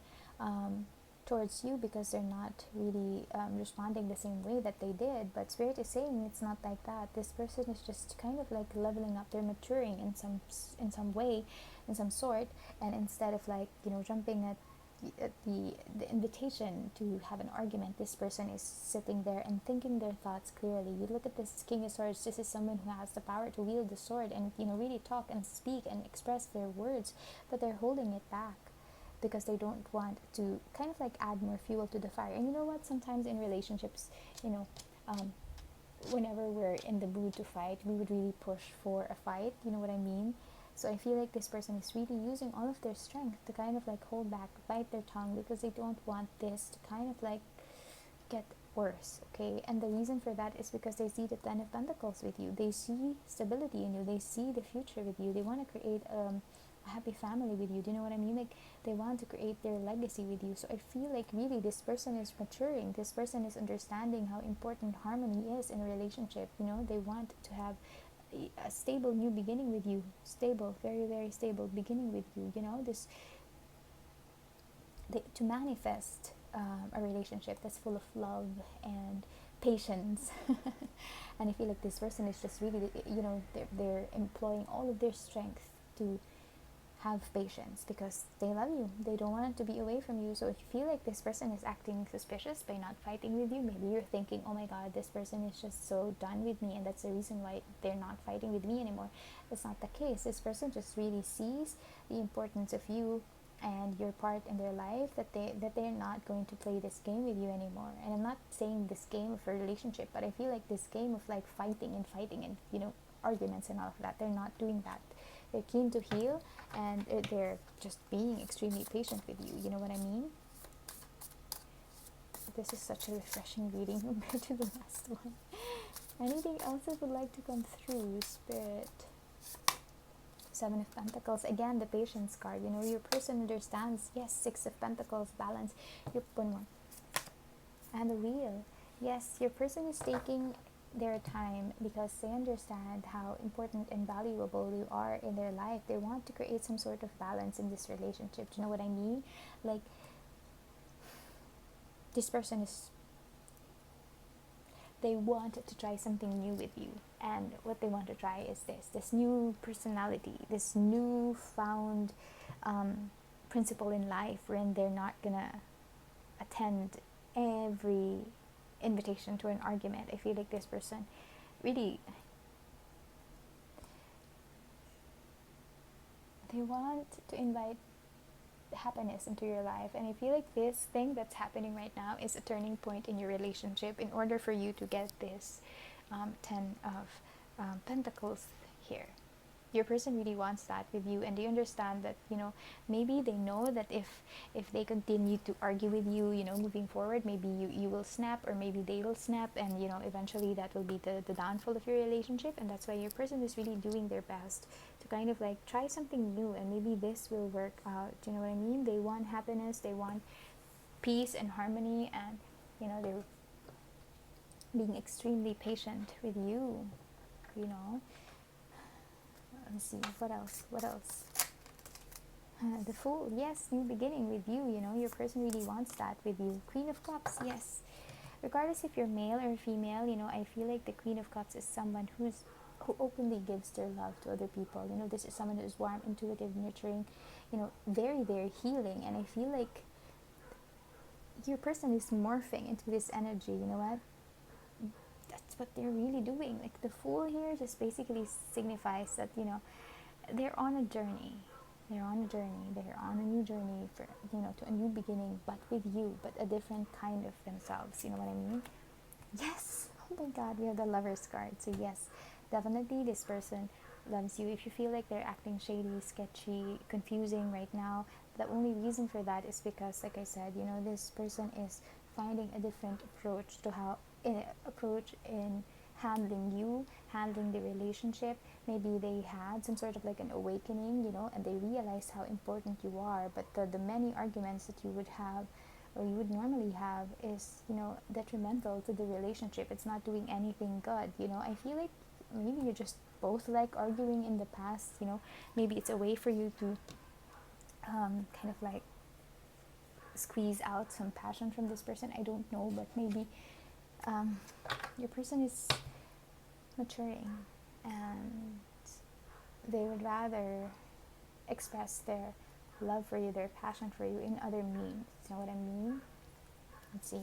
Speaker 1: towards you because they're not really responding the same way that they did. But Spirit is saying it's not like that. This person is just kind of like leveling up. They're maturing in some way, in some sort, and instead of like jumping at the invitation to have an argument, this person is sitting there and thinking their thoughts clearly. You look at this King of Swords, this is someone who has the power to wield the sword and really talk and speak and express their words, but they're holding it back because they don't want to kind of like add more fuel to the fire. And you know what, sometimes in relationships, whenever we're in the mood to fight, we would really push for a fight, you know what I mean? So I feel like this person is really using all of their strength to kind of like hold back, bite their tongue, because they don't want this to kind of like get worse, okay? And the reason for that is because they see the 10 of Pentacles with you. They see stability in you. They see the future with you. They want to create a happy family with you. Do you know what I mean? Like, they want to create their legacy with you. So I feel like really this person is maturing. This person is understanding how important harmony is in a relationship. You know, they want to have a stable new beginning with you. Stable, very, very stable beginning with you. You know, to manifest a relationship that's full of love and patience. And I feel like this person is just really, you know, they're employing all of their strength to have patience because they love you. They don't want to be away from you. So if you feel like this person is acting suspicious by not fighting with you, maybe you're thinking, oh my god, this person is just so done with me and that's the reason why they're not fighting with me anymore. That's not the case. This person just really sees the importance of you and your part in their life, that they're not going to play this game with you anymore. And I'm not saying this game of a relationship, but I feel like this game of like fighting and, you know, arguments and all of that, they're not doing that. They're keen to heal, and they're just being extremely patient with you. You know what I mean? This is such a refreshing reading compared to the last one. Anything else that would like to come through, Spirit? Seven of Pentacles. Again, the patience card. You know, your person understands. Yes, Six of Pentacles, balance. One more. And the Wheel. Yes, your person is taking their time because they understand how important and valuable you are in their life. They want to create some sort of balance in this relationship. Do you know what I mean? Like, this person is, they want to try something new with you, and what they want to try is this new personality, this new found principle in life, wherein they're not gonna attend every invitation to an argument. I feel like this person really, they want to invite happiness into your life, and I feel like this thing that's happening right now is a turning point in your relationship in order for you to get this Ten of Pentacles here. Your person really wants that with you, and they understand that, you know, maybe they know that if they continue to argue with you, you know, moving forward, maybe you will snap, or maybe they will snap, and, you know, eventually that will be the downfall of your relationship. And that's why your person is really doing their best to kind of like try something new, and maybe this will work out. Do you know what I mean? They want happiness, they want peace and harmony, and, you know, they're being extremely patient with you, you know. Let's see, what else? The Fool. Yes, new beginning with you. You know, your person really wants that with you. Queen of Cups. Yes, regardless if you're male or female, you know, I feel like the Queen of Cups is someone who openly gives their love to other people. You know, this is someone who is warm, intuitive, nurturing, you know, very, very healing. And I feel like your person is morphing into this energy. You know what? That's what they're really doing. Like, the Fool here just basically signifies that, you know, they're on a journey. They're on a new journey for, you know, to a new beginning, but with you, but a different kind of themselves. You know what I mean? Yes. Oh my god, we have the Lovers card. So yes, definitely this person loves you. If you feel like they're acting shady, sketchy, confusing right now, the only reason for that is because, like I said, you know, this person is finding a different approach to in handling you, handling the relationship. Maybe they had some sort of like an awakening, you know, and they realized how important you are. But the many arguments that you would have, or you would normally have, is, you know, detrimental to the relationship. It's not doing anything good, you know. I feel like maybe you're just both like arguing in the past, you know. Maybe it's a way for you to kind of like squeeze out some passion from this person. I don't know, but maybe your person is maturing, and they would rather express their love for you, their passion for you, in other means. You know what I mean? Let's see,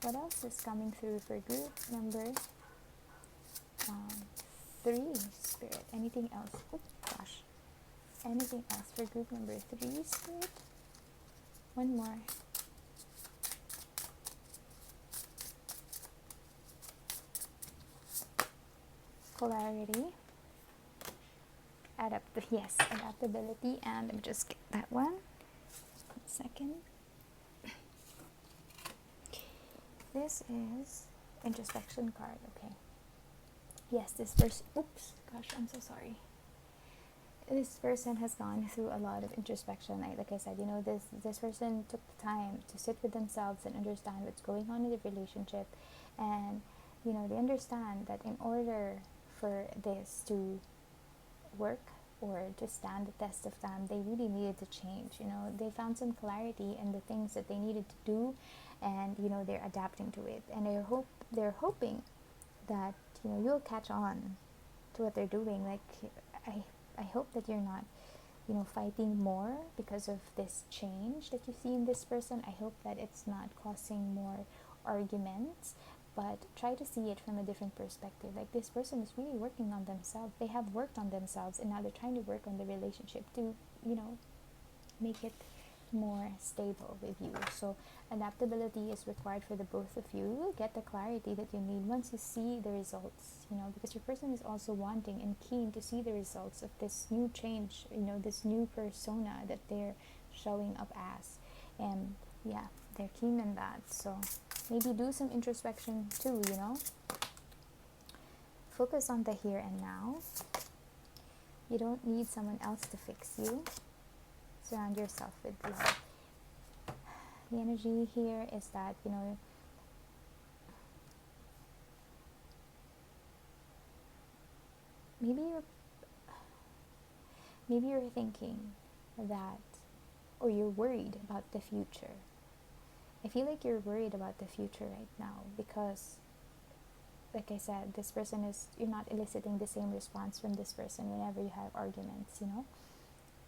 Speaker 1: what else is coming through for group number 3, Spirit? Anything else? Oh gosh, anything else for group number 3, Spirit? One more. Polarity, adaptability, and let me just get that one. 1 second. This is introspection card. Okay. Yes, this person. Oops, gosh, I'm so sorry. this person has gone through a lot of introspection. Like I said, this person took the time to sit with themselves and understand what's going on in the relationship, and they understand that in order for this to work or to stand the test of time, they really needed to change. They found some clarity in the things that they needed to do, and they're adapting to it, and they're hoping that you'll catch on to what they're doing. Like I hope that you're not fighting more because of this change that you see in this person. I hope that it's not causing more arguments, but try to see it from a different perspective. Like, this person is really working on themselves. They have worked on themselves, and now they're trying to work on the relationship to make it more stable with you. So adaptability is required for the both of you. You'll get the clarity that you need once you see the results, because your person is also wanting and keen to see the results of this new change, this new persona that they're showing up as. And yeah, they're keen in that. So maybe do some introspection too. Focus on the here and now. You don't need someone else to fix you. Surround yourself with love. The energy here is that maybe you're thinking that, or you're worried about the future. I feel like you're worried about the future right now because, like I said, this person you're not eliciting the same response from this person whenever you have arguments,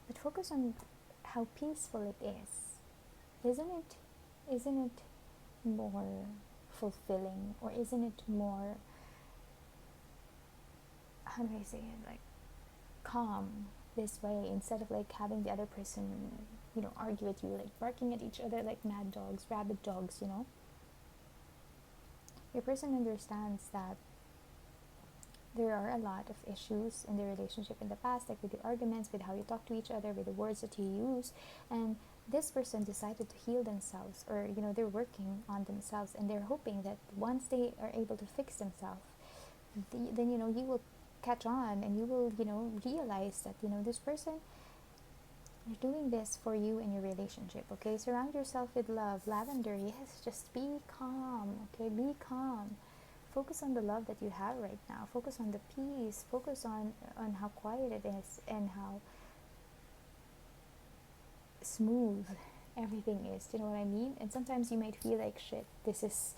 Speaker 1: But focus on how peaceful it is. Isn't it more fulfilling, or isn't it more, how do I say it, like calm this way, instead of like having the other person argue with you, like barking at each other like mad dogs, rabid dogs. Your person understands that there are a lot of issues in the relationship in the past, like with the arguments, with how you talk to each other, with the words that you use, and this person decided to heal themselves, or they're working on themselves, and they're hoping that once they are able to fix themselves, then you will catch on, and you will realize that this person, they're doing this for you in your relationship. Okay, surround yourself with love. Lavender, yes, just be calm. Okay, be calm. Focus on the love that you have right now. Focus on the peace. Focus on how quiet it is, and how smooth everything is. Do you know what I mean? And sometimes you might feel like, shit, this is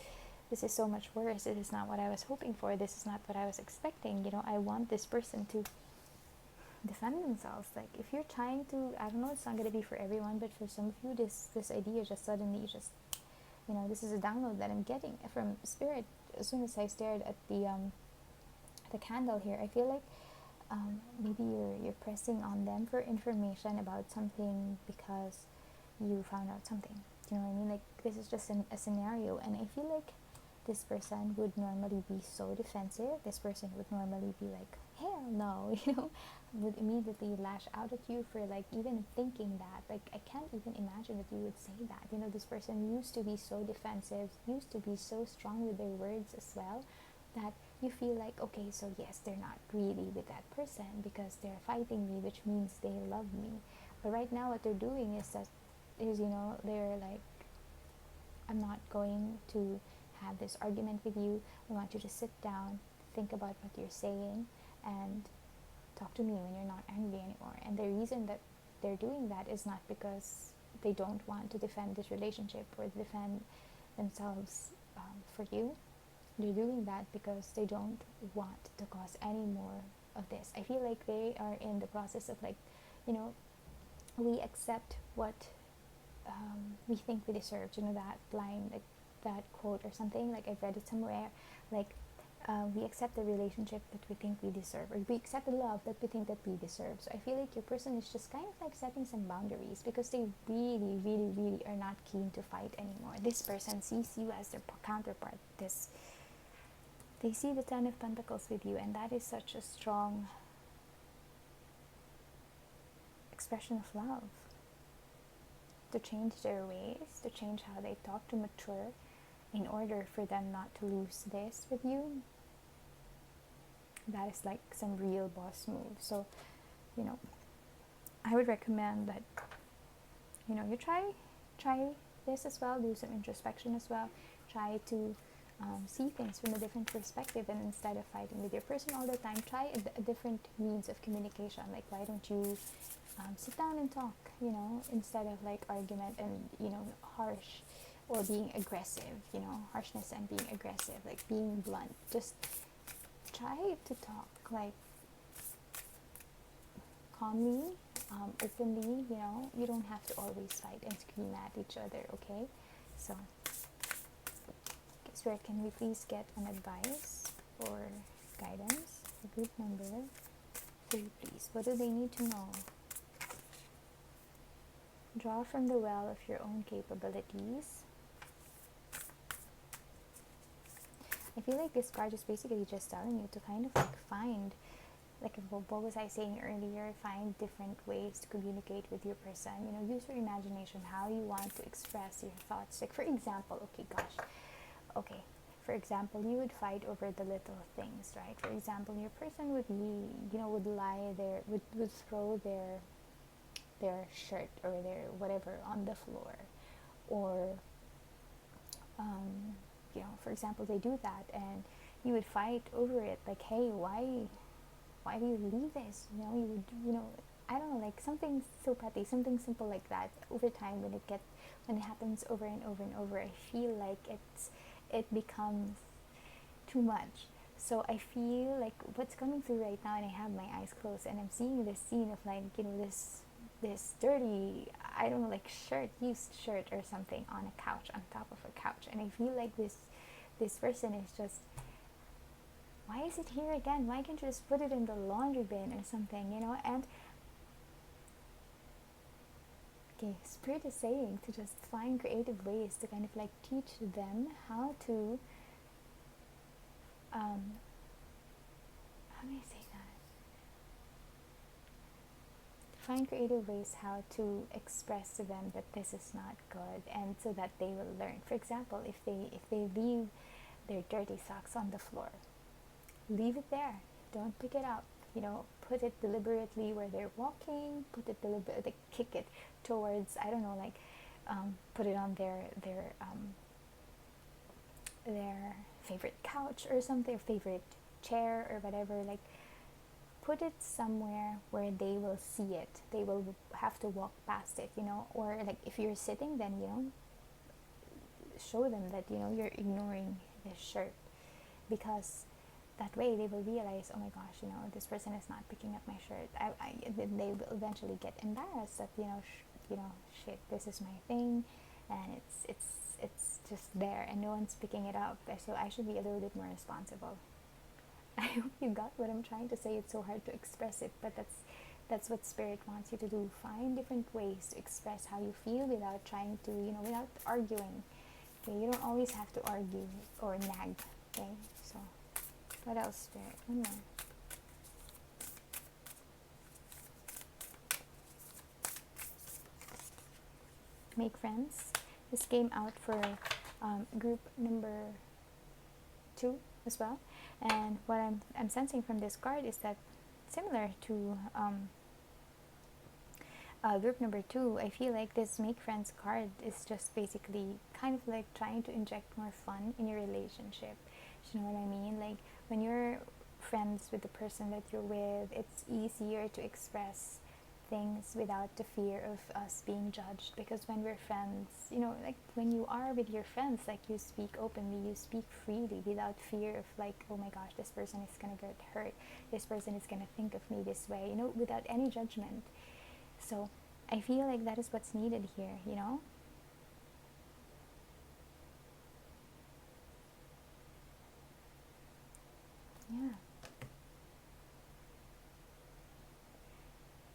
Speaker 1: so much worse. This is not what I was hoping for. This is not what I was expecting. I want this person to defend themselves. Like, if you're trying to, I don't know, it's not going to be for everyone, but for some of you, this idea just suddenly just, this is a download that I'm getting from spirit. As soon as I stared at the candle here, I feel like maybe you're pressing on them for information about something because you found out something. Do you know what I mean? Like, this is just a scenario, and I feel like this person would normally be so defensive. This person would normally be like, hell no, would immediately lash out at you for like even thinking that. Like, I can't even imagine that you would say that. This person used to be so defensive, used to be so strong with their words as well, that you feel like, okay, so yes, they're not really with that person because they're fighting me, which means they love me. But right now what they're doing is they're like, I'm not going to have this argument with you. I want you to sit down, think about what you're saying, and talk to me when you're not angry anymore. And the reason that they're doing that is not because they don't want to defend this relationship or defend themselves for you. They're doing that because they don't want to cause any more of this. I feel like they are in the process of like, we accept what we think we deserve. That line, like that quote or something, like I've read it somewhere, like we accept the relationship that we think we deserve, or we accept the love that we think that we deserve. So I feel like your person is just kind of like setting some boundaries because they really, really, really are not keen to fight anymore. This person sees you as their counterpart. They see the Ten of Pentacles with you, and that is such a strong expression of love. To change their ways, to change how they talk, to mature in order for them not to lose this with you. That is like some real boss move. So, I would recommend that you try this as well. Do some introspection as well. Try to see things from a different perspective, and instead of fighting with your person all the time, try a different means of communication. Like, why don't you sit down and talk, instead of like argument and harsh or being aggressive, harshness and being aggressive, like being blunt. Just try to talk like calmly, openly. You don't have to always fight and scream at each other. Okay, so Spirit, can we please get an advice or guidance for group number 3, please? What do they need to know? Draw from the well of your own capabilities. I feel like this card is basically just telling you to kind of like find, like what was I saying earlier, find different ways to communicate with your person. Use your imagination, how you want to express your thoughts. Like, for example, for example, you would fight over the little things, right? For example, your person would be, would lie there, would throw their shirt or their whatever on the floor, or for example, they do that, and you would fight over it. Like, hey, why do you leave this? You would, I don't know, like something so petty, something simple like that. Over time, when it happens over and over and over, I feel like it becomes too much. So I feel like what's coming through right now, and I have my eyes closed, and I'm seeing this scene of like, this dirty, I don't know, like used shirt or something on a couch, on top of a couch, and I feel like this person is just, why is it here again? Why can't you just put it in the laundry bin or something, And okay, Spirit is saying to just find creative ways to kind of like teach them how to how do I say that? Find creative ways how to express to them that this is not good, and so that they will learn. For example, if they leave their dirty socks on the floor, leave it there. Don't pick it up. Put it deliberately where they're walking. Put it deliberately, kick it towards, I don't know, like put it on their favorite couch or something, favorite chair or whatever. Like, put it somewhere where they will see it. They will have to walk past it, or like if you're sitting, then show them that you're ignoring this shirt, because that way they will realize, oh my gosh, this person is not picking up my shirt. Then they will eventually get embarrassed that shit, this is my thing, and it's just there, and no one's picking it up. So I should be a little bit more responsible. I hope you got what I'm trying to say. It's so hard to express it, but that's what Spirit wants you to do. Find different ways to express how you feel without trying to, without arguing. Okay, you don't always have to argue or nag. Okay, so what else, Spirit? One more. Make friends. This came out for group number 2 as well. And what I'm sensing from this card is that, similar to group number 2, I feel like this make friends card is just basically kind of like trying to inject more fun in your relationship. You know what I mean? Like, when you're friends with the person that you're with, it's easier to express things without the fear of us being judged, because when we're friends, like when you are with your friends, like you speak openly, you speak freely without fear of like, oh my gosh, this person is gonna get hurt, this person is gonna think of me this way, without any judgment. So I feel like that is what's needed here. Yeah,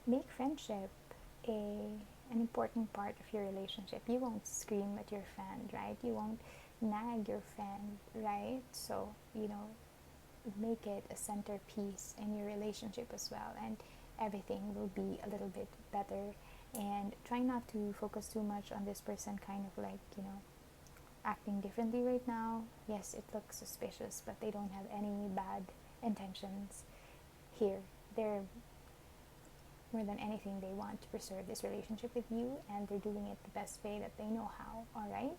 Speaker 1: make friendship an important part of your relationship. You won't scream at your friend, right? You won't nag your friend, right? So make it a centerpiece in your relationship as well, and everything will be a little bit better. And try not to focus too much on this person kind of like acting differently right now. Yes, it looks suspicious, but they don't have any bad intentions here. They're more than anything, they want to preserve this relationship with you, and they're doing it the best way that they know how. All right.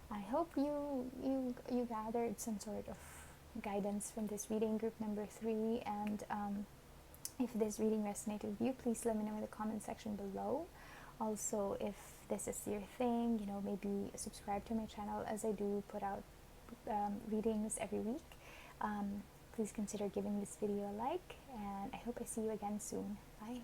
Speaker 1: I hope you gathered some sort of guidance from this reading, group number 3, and if this reading resonated with you, please let me know in the comment section below. Also, if this is your thing, maybe subscribe to my channel, as I do put out readings every week. Please consider giving this video a like, and I hope I see you again soon. Bye.